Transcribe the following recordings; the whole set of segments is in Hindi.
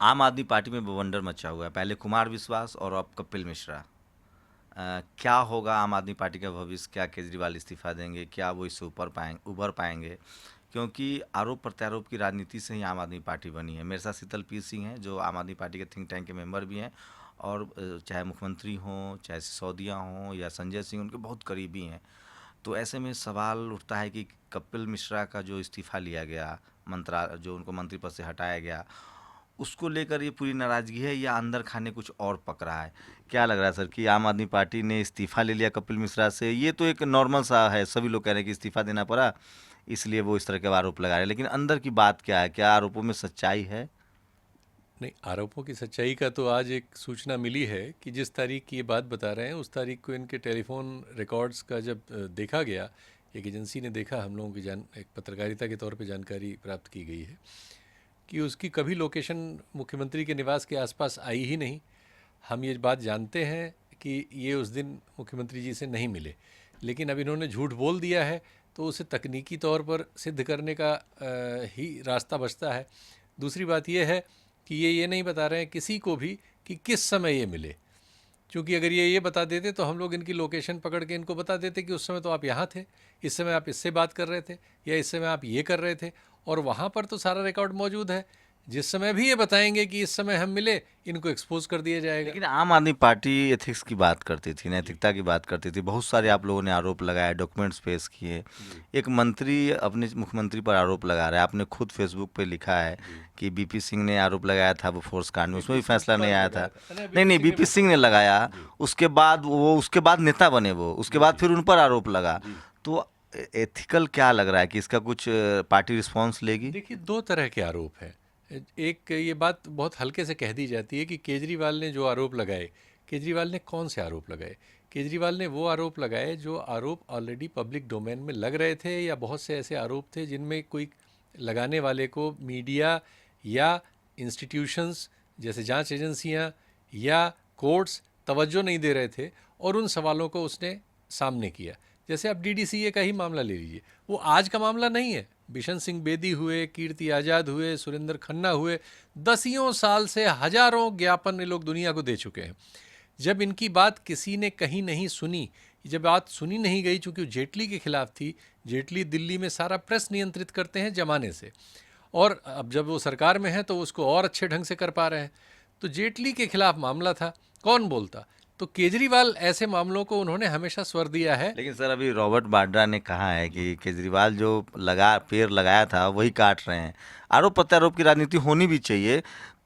आम आदमी पार्टी में बवंडर मचा हुआ है, पहले कुमार विश्वास और अब कपिल मिश्रा। क्या होगा आम आदमी पार्टी का भविष्य? क्या केजरीवाल इस्तीफा देंगे? क्या वो इससे उभर पाएंगे? क्योंकि आरोप प्रत्यारोप की राजनीति से ही आम आदमी पार्टी बनी है। मेरे साथ शीतल पी सिंह हैं, जो आम आदमी पार्टी के थिंक टैंक के मेंबर भी हैं, और चाहे मुख्यमंत्री हों, चाहे सिसोदिया हों या संजय सिंह, उनके बहुत करीबी हैं। तो ऐसे में सवाल उठता है कि कपिल मिश्रा का जो इस्तीफा लिया गया, जो उनको मंत्री पद से हटाया गया, उसको लेकर ये पूरी नाराज़गी है या अंदर खाने कुछ और पक रहा है? क्या लग रहा है सर कि आम आदमी पार्टी ने इस्तीफा ले लिया कपिल मिश्रा से? ये तो एक नॉर्मल सा है, सभी लोग कह रहे हैं कि इस्तीफा देना पड़ा, इसलिए वो इस तरह के आरोप लगा रहे हैं, लेकिन अंदर की बात क्या है? क्या आरोपों में सच्चाई है? नहीं, आरोपों की सच्चाई का तो आज एक सूचना मिली है कि जिस तारीख की ये बात बता रहे हैं उस तारीख को इनके टेलीफोन रिकॉर्ड्स का जब देखा गया, एक एजेंसी ने देखा, हम लोगों की एक पत्रकारिता के तौर पे जानकारी प्राप्त की गई है कि उसकी कभी लोकेशन मुख्यमंत्री के निवास के आसपास आई ही नहीं। हम ये बात जानते हैं कि ये उस दिन मुख्यमंत्री जी से नहीं मिले, लेकिन अब इन्होंने झूठ बोल दिया है तो उसे तकनीकी तौर पर सिद्ध करने का ही रास्ता बचता है। दूसरी बात यह है कि ये नहीं बता रहे हैं किसी को भी कि किस समय ये मिले, क्योंकि अगर ये बता देते तो हम लोग इनकी लोकेशन पकड़ के इनको बता देते कि उस समय तो आप यहाँ थे, इस समय आप इससे बात कर रहे थे, या इस समय आप ये कर रहे थे, और वहाँ पर तो सारा रिकॉर्ड मौजूद है। जिस समय भी ये बताएंगे कि इस समय हम मिले, इनको एक्सपोज कर दिया जाएगा। लेकिन आम आदमी पार्टी एथिक्स की बात करती थी, नैतिकता की बात करती थी। बहुत सारे आप लोगों ने आरोप लगाए, डॉक्यूमेंट्स पेश किए। एक मंत्री अपने मुख्यमंत्री पर आरोप लगा रहा है, आपने खुद फेसबुक पे लिखा है कि बीपी सिंह ने आरोप लगाया था वो फोर्स कांड में, उसमें भी फैसला नहीं आया था। नहीं नहीं, बीपी सिंह ने लगाया, उसके बाद नेता बने वो, उसके बाद फिर उन पर आरोप लगा। तो एथिकल क्या लग रहा है कि इसका कुछ पार्टी रिस्पॉन्स लेगी? देखिए, दो तरह के आरोप हैं। एक ये बात बहुत हल्के से कह दी जाती है कि केजरीवाल ने जो आरोप लगाए, केजरीवाल ने कौन से आरोप लगाए? केजरीवाल ने वो आरोप लगाए जो आरोप ऑलरेडी पब्लिक डोमेन में लग रहे थे, या बहुत से ऐसे आरोप थे जिनमें कोई लगाने वाले को मीडिया या इंस्टीट्यूशंस जैसे जांच एजेंसियां या कोर्ट्स तवज्जो नहीं दे रहे थे, और उन सवालों को उसने सामने किया। जैसे आप डीडीसीए का ही मामला ले लीजिए, वो आज का मामला नहीं है। बिशन सिंह बेदी हुए, कीर्ति आज़ाद हुए, सुरेंद्र खन्ना हुए, दसियों साल से हजारों ज्ञापन ये लोग दुनिया को दे चुके हैं। जब इनकी बात किसी ने कहीं नहीं सुनी, जब बात सुनी नहीं गई, चूँकि जेटली के खिलाफ थी, जेटली दिल्ली में सारा प्रेस नियंत्रित करते हैं जमाने से, और अब जब वो सरकार में है तो उसको और अच्छे ढंग से कर पा रहे हैं। तो जेटली के खिलाफ मामला था, कौन बोलता? तो केजरीवाल ऐसे मामलों को उन्होंने हमेशा स्वर दिया है। लेकिन सर, अभी रॉबर्ट वाड्रा ने कहा है कि केजरीवाल जो पेड़ लगाया था वही काट रहे हैं। आरोप प्रत्यारोप की राजनीति होनी भी चाहिए,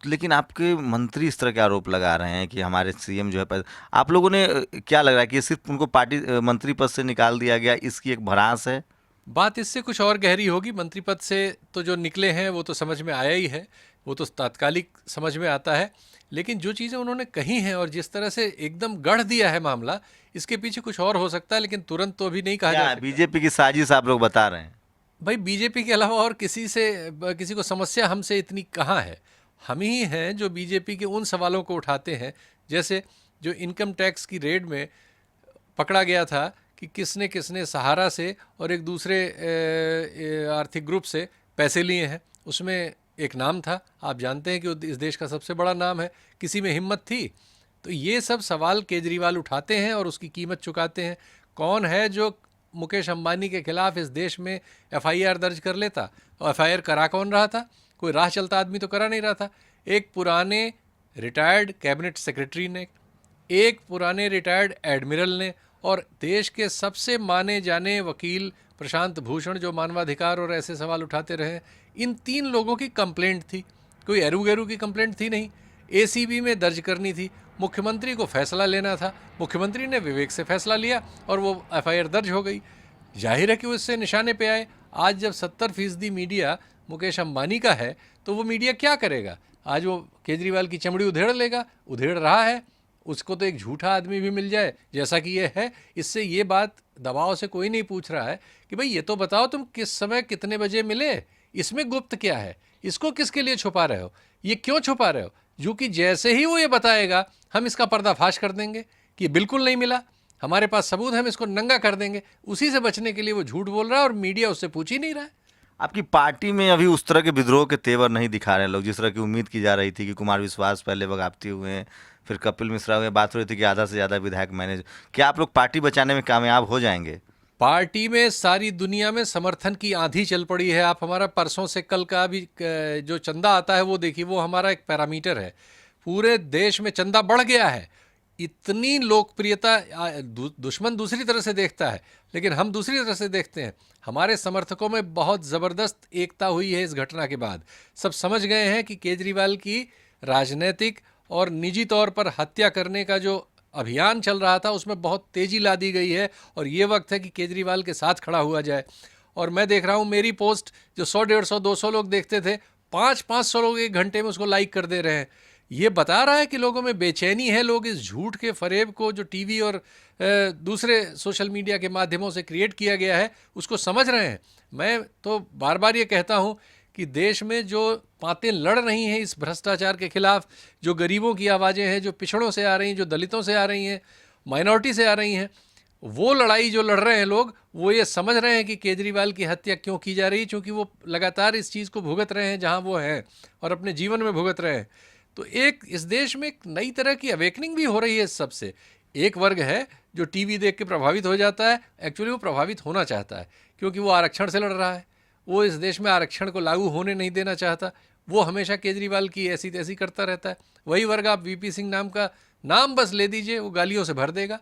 लेकिन आपके मंत्री इस तरह के आरोप लगा रहे हैं कि हमारे सीएम जो है, आप लोगों ने क्या लग रहा है कि सिर्फ उनको पार्टी मंत्री पद से निकाल दिया गया, इसकी एक भड़ास है? बात इससे कुछ और गहरी होगी। मंत्री पद से तो जो निकले हैं वो तो समझ में आया ही है, वो तो तात्कालिक समझ में आता है, लेकिन जो चीज़ें उन्होंने कही हैं और जिस तरह से एकदम गढ़ दिया है मामला, इसके पीछे कुछ और हो सकता है, लेकिन तुरंत तो अभी नहीं कहा जा सकता। बीजेपी की साजिश आप लोग बता रहे हैं? भाई, बीजेपी के अलावा और किसी को समस्या हमसे इतनी कहाँ है? हम ही हैं जो बीजेपी के उन सवालों को उठाते हैं, जैसे जो इनकम टैक्स की रेड में पकड़ा गया था कि किसने किसने सहारा से और एक दूसरे आर्थिक ग्रुप से पैसे लिए हैं। उसमें एक नाम था, आप जानते हैं कि वो इस देश का सबसे बड़ा नाम है, किसी में हिम्मत थी? तो ये सब सवाल केजरीवाल उठाते हैं और उसकी कीमत चुकाते हैं। कौन है जो मुकेश अंबानी के खिलाफ इस देश में एफआईआर दर्ज कर लेता? और एफआईआर करा कौन रहा था? कोई राह चलता आदमी तो करा नहीं रहा था। एक पुराने रिटायर्ड कैबिनेट सेक्रेटरी ने, एक पुराने रिटायर्ड एडमिरल ने, और देश के सबसे माने जाने वकील प्रशांत भूषण जो मानवाधिकार और ऐसे सवाल उठाते रहे, इन तीन लोगों की कंप्लेंट थी। कोई एरू गैरू की कंप्लेंट थी नहीं, एसीबी में दर्ज करनी थी। मुख्यमंत्री को फैसला लेना था, मुख्यमंत्री ने विवेक से फैसला लिया और वो एफआईआर दर्ज हो गई। जाहिर है कि वो इससे निशाने पे आए। आज जब 70% मीडिया मुकेश अंबानी का है तो वो मीडिया क्या करेगा? आज वो केजरीवाल की चमड़ी उधेड़ लेगा, उधेड़ रहा है। उसको तो एक झूठा आदमी भी मिल जाए जैसा कि ये है, इससे ये बात दबाव से कोई नहीं पूछ रहा है कि भाई ये तो बताओ तुम किस समय कितने बजे मिले, इसमें गुप्त क्या है, इसको किसके लिए छुपा रहे हो, ये क्यों छुपा रहे हो? जो कि जैसे ही वो ये बताएगा हम इसका पर्दाफाश कर देंगे कि बिल्कुल नहीं मिला, हमारे पास सबूत है, हम इसको नंगा कर देंगे। उसी से बचने के लिए वो झूठ बोल रहा है और मीडिया उससे पूछ ही नहीं रहा है। आपकी पार्टी में अभी उस तरह के विद्रोह के तेवर नहीं दिखा रहे हैं लोग, जिस तरह की उम्मीद की जा रही थी कि कुमार विश्वास पहले बगावती हुए हैं, फिर कपिल मिश्रा हुए, बात हो रही थी कि आधा से ज़्यादा विधायक मैनेज। क्या आप लोग पार्टी बचाने में कामयाब हो जाएंगे? पार्टी में सारी दुनिया में समर्थन की आंधी चल पड़ी है। आप हमारा परसों से कल का भी जो चंदा आता है वो देखिए, वो हमारा एक पैरामीटर है। पूरे देश में चंदा बढ़ गया है। इतनी लोकप्रियता दुश्मन दूसरी तरह से देखता है, लेकिन हम दूसरी तरह से देखते हैं। हमारे समर्थकों में बहुत ज़बरदस्त एकता हुई है इस घटना के बाद। सब समझ गए हैं कि केजरीवाल की राजनीतिक और निजी तौर पर हत्या करने का जो अभियान चल रहा था उसमें बहुत तेज़ी ला दी गई है, और ये वक्त है कि केजरीवाल के साथ खड़ा हुआ जाए। और मैं देख रहा हूँ मेरी पोस्ट जो 100, 150, 200 लोग देखते थे, 500 लोग एक घंटे में उसको लाइक कर दे रहे हैं। ये बता रहा है कि लोगों में बेचैनी है। लोग इस झूठ के फरेब को जो टीवी और दूसरे सोशल मीडिया के माध्यमों से क्रिएट किया गया है उसको समझ रहे हैं। मैं तो बार बार ये कहता हूँ कि देश में जो बातें लड़ रही हैं इस भ्रष्टाचार के खिलाफ, जो गरीबों की आवाज़ें हैं, जो पिछड़ों से आ रही हैं, जो दलितों से आ रही हैं, माइनॉरिटी से आ रही हैं, वो लड़ाई जो लड़ रहे हैं लोग, वो ये समझ रहे हैं कि केजरीवाल की हत्या क्यों की जा रही है, क्योंकि वो लगातार इस चीज़ को भुगत रहे हैं जहाँ वो हैं, और अपने जीवन में भुगत रहे हैं। तो एक इस देश में एक नई तरह की अवेकनिंग भी हो रही है इस सबसे। एक वर्ग है जो टीवी देख के प्रभावित हो जाता है, एक्चुअली वो प्रभावित होना चाहता है क्योंकि वो आरक्षण से लड़ रहा है। वो इस देश में आरक्षण को लागू होने नहीं देना चाहता। वो हमेशा केजरीवाल की ऐसी तैसी करता रहता है। वही वर्ग, आप वीपी सिंह नाम का नाम बस ले दीजिए, वो गालियों से भर देगा।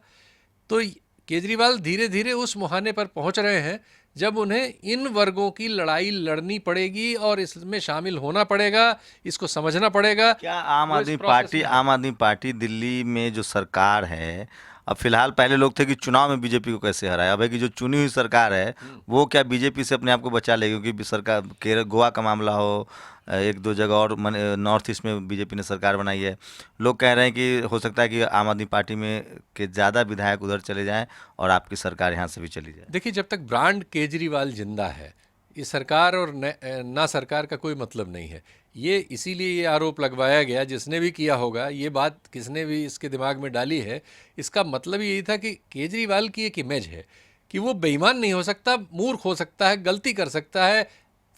तो केजरीवाल धीरे धीरे उस मुहाने पर पहुंच रहे हैं जब उन्हें इन वर्गों की लड़ाई लड़नी पड़ेगी और इसमें शामिल होना पड़ेगा, इसको समझना पड़ेगा। क्या आम वो इस आदमी प्रोसेस पार्टी में है। आम आदमी पार्टी दिल्ली में जो सरकार है, अब फिलहाल पहले लोग थे कि चुनाव में बीजेपी को कैसे हराए, अब है कि जो चुनी हुई सरकार है वो क्या बीजेपी से अपने आप को बचा लेगी? क्योंकि सरकार केरल गोवा का मामला हो, एक दो जगह और नॉर्थ ईस्ट में बीजेपी ने सरकार बनाई है। लोग कह रहे हैं कि हो सकता है कि आम आदमी पार्टी में के ज़्यादा विधायक उधर चले जाएं और आपकी सरकार यहाँ से भी चली जाए। देखिए, जब तक ब्रांड केजरीवाल जिंदा है, ये सरकार और ना सरकार का कोई मतलब नहीं है। ये इसीलिए ये आरोप लगवाया गया, जिसने भी किया होगा, ये बात किसने भी इसके दिमाग में डाली है, इसका मतलब यही था कि केजरीवाल की एक इमेज है कि वो बेईमान नहीं हो सकता, मूर्ख हो सकता है, गलती कर सकता है,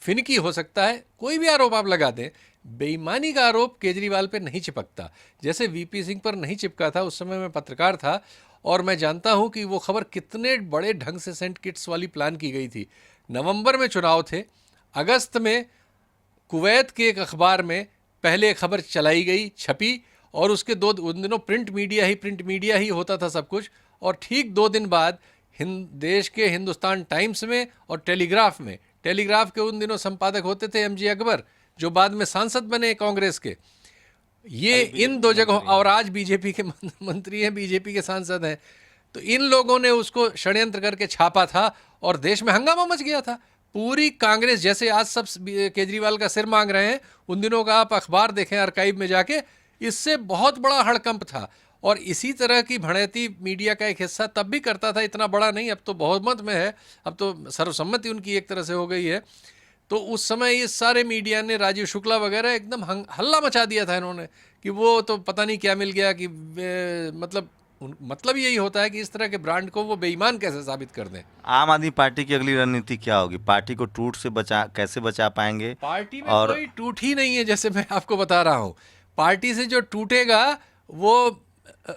फिनकी हो सकता है। कोई भी आरोप आप लगा दें, बेईमानी का आरोप केजरीवाल पे नहीं चिपकता। जैसे वीपी सिंह पर नहीं चिपका था, उस समय मैं पत्रकार था और मैं जानता हूं कि वो खबर कितने बड़े ढंग से सेंट किट्स वाली प्लान की गई थी। नवंबर में चुनाव थे, अगस्त में कुवैत के एक अखबार में पहले खबर चलाई गई, छपी, और उसके उन दिनों प्रिंट मीडिया ही होता था सब कुछ। और ठीक 2 दिन बाद देश के हिंदुस्तान टाइम्स में और टेलीग्राफ के उन दिनों संपादक होते थे एमजे अकबर, जो बाद में सांसद बने कांग्रेस के। ये इन 2 जगहों, और आज बीजेपी के मंत्री हैं, बीजेपी के सांसद हैं। तो इन लोगों ने उसको षड्यंत्र करके छापा था और देश में हंगामा मच गया था। पूरी कांग्रेस, जैसे आज सब केजरीवाल का सिर मांग रहे हैं, उन दिनों का आप अखबार देखें आर्काइव में जाके, इससे बहुत बड़ा हड़कंप था। और इसी तरह की भड़ैती मीडिया का एक हिस्सा तब भी करता था, इतना बड़ा नहीं, अब तो बहुमत में है, अब तो सर्वसम्मति उनकी एक तरह से हो गई है। तो उस समय ये सारे मीडिया ने, राजीव शुक्ला वगैरह, एकदम हल्ला मचा दिया था इन्होंने कि वो तो पता नहीं क्या मिल गया, कि मतलब यही होता है कि इस तरह के ब्रांड को वो बेईमान कैसे साबित कर दें। आम आदमी पार्टी की अगली रणनीति क्या होगी? पार्टी को टूट से कैसे बचा पाएंगे? पार्टी में और कोई टूट ही नहीं है, जैसे मैं आपको बता रहा हूँ। पार्टी से जो टूटेगा वो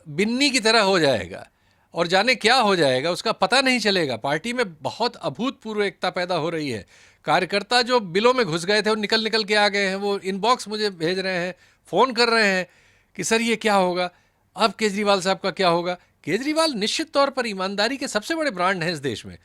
बिन्नी की तरह हो जाएगा, और जाने क्या हो जाएगा उसका पता नहीं चलेगा। पार्टी में बहुत अभूतपूर्व एकता पैदा हो रही है। कार्यकर्ता जो बिलों में घुस गए थे वो निकल निकल के आ गए हैं, वो इनबॉक्स मुझे भेज रहे हैं, फ़ोन कर रहे हैं कि सर ये क्या होगा, अब केजरीवाल साहब का क्या होगा। केजरीवाल निश्चित तौर पर ईमानदारी के सबसे बड़े ब्रांड हैं इस देश में।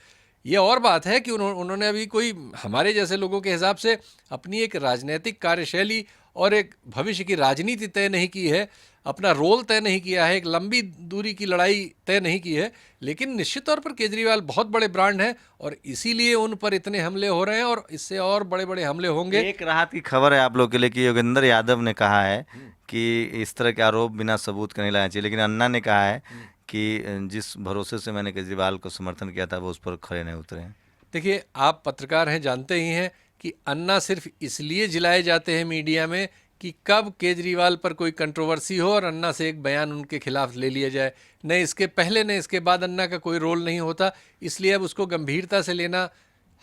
ये और बात है कि उन्होंने अभी कोई हमारे जैसे लोगों के हिसाब से अपनी एक राजनीतिक कार्यशैली और एक भविष्य की राजनीति तय नहीं की है, अपना रोल तय नहीं किया है, एक लंबी दूरी की लड़ाई तय नहीं की है। लेकिन निश्चित तौर पर केजरीवाल बहुत बड़े ब्रांड हैं और इसीलिए उन पर इतने हमले हो रहे हैं, और इससे और बड़े बड़े हमले होंगे। एक राहत की खबर है आप लोग के लिए कि योगेंद्र यादव ने कहा है कि इस तरह के आरोप बिना सबूत के नहीं लाना चाहिए, लेकिन अन्ना ने कहा है कि जिस भरोसे से मैंने केजरीवाल को समर्थन किया था वो उस पर खड़े नहीं उतरे हैं। देखिए, आप पत्रकार हैं, जानते ही हैं कि अन्ना सिर्फ इसलिए जिलाए जाते हैं मीडिया में कि कब केजरीवाल पर कोई कंट्रोवर्सी हो और अन्ना से एक बयान उनके खिलाफ ले लिया जाए। न इसके पहले न इसके बाद अन्ना का कोई रोल नहीं होता, इसलिए अब उसको गंभीरता से लेना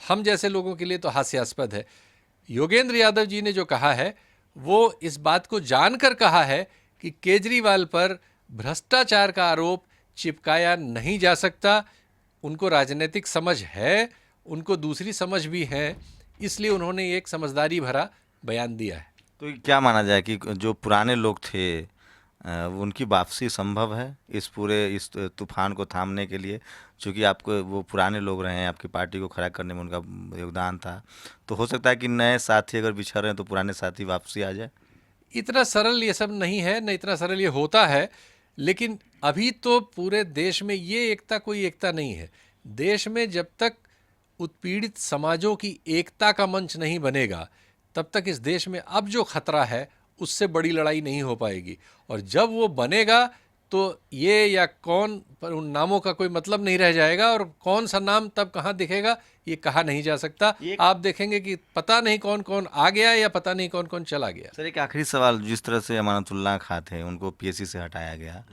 हम जैसे लोगों के लिए तो हास्यास्पद है। योगेंद्र यादव जी ने जो कहा है वो इस बात को जानकर कहा है कि केजरीवाल पर भ्रष्टाचार का आरोप चिपकाया नहीं जा सकता। उनको राजनीतिक समझ है, उनको दूसरी समझ भी है, इसलिए उन्होंने एक समझदारी भरा बयान दिया है। तो क्या माना जाए कि जो पुराने लोग थे उनकी वापसी संभव है इस पूरे इस तूफान को थामने के लिए? चूँकि आपको वो पुराने लोग रहे हैं, आपकी पार्टी को खड़ा करने में उनका योगदान था, तो हो सकता है कि नए साथी अगर बिछड़ रहे हैं तो पुराने साथी वापसी आ जाए। इतना सरल ये सब नहीं है, न इतना सरल ये होता है। लेकिन अभी तो पूरे देश में ये एकता कोई एकता नहीं है। देश में जब तक उत्पीड़ित समाजों की एकता का मंच नहीं बनेगा, तब तक इस देश में अब जो खतरा है उससे बड़ी लड़ाई नहीं हो पाएगी। और जब वो बनेगा तो ये या कौन, पर उन नामों का कोई मतलब नहीं रह जाएगा, और कौन सा नाम तब कहाँ दिखेगा ये कहा नहीं जा सकता। आप देखेंगे कि पता नहीं कौन कौन आ गया या पता नहीं कौन कौन चला गया। सर एक आखिरी सवाल, जिस तरह से अमानतुल्लाह खां थे उनको पीएससी से हटाया गया,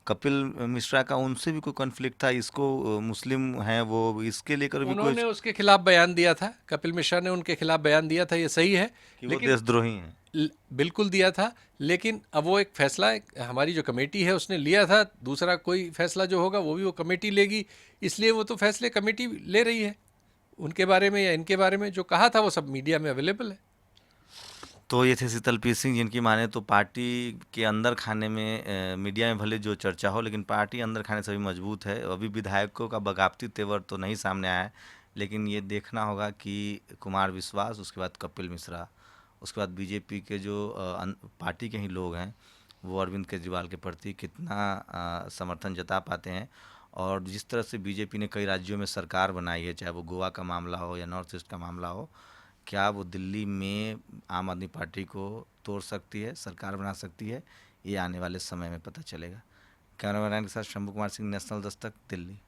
कपिल मिश्रा का उनसे भी कोई कॉन्फ्लिक्ट था? इसको मुस्लिम हैं वो, इसके लेकर भी उन्होंने कोई उसके खिलाफ बयान दिया था, कपिल मिश्रा ने उनके खिलाफ बयान दिया था, ये सही है। कि वो लेकिन देशद्रोही हैं? बिल्कुल दिया था, लेकिन अब वो एक फैसला हमारी जो कमेटी है उसने लिया था। दूसरा कोई फैसला जो होगा वो भी वो कमेटी लेगी, इसलिए वो तो फैसले कमेटी ले रही है। उनके बारे में या इनके बारे में जो कहा था वो सब मीडिया में अवेलेबल है। तो ये थे शीतलप्रीत सिंह, जिनकी माने तो पार्टी के अंदर खाने में मीडिया में भले जो चर्चा हो, लेकिन पार्टी अंदर खाने से भी मजबूत है। अभी विधायकों का बगावती तेवर तो नहीं सामने आया है, लेकिन ये देखना होगा कि कुमार विश्वास, उसके बाद कपिल मिश्रा, उसके बाद बीजेपी के जो पार्टी के ही लोग हैं वो अरविंद केजरीवाल के प्रति कितना समर्थन जता पाते हैं। और जिस तरह से बीजेपी ने कई राज्यों में सरकार बनाई है, चाहे वो गोवा का मामला हो या नॉर्थ ईस्ट का मामला हो, क्या वो दिल्ली में आम आदमी पार्टी को तोड़ सकती है, सरकार बना सकती है? ये आने वाले समय में पता चलेगा। कैमरामैन के साथ शंभू कुमार सिंह, नेशनल दस्तक, दिल्ली।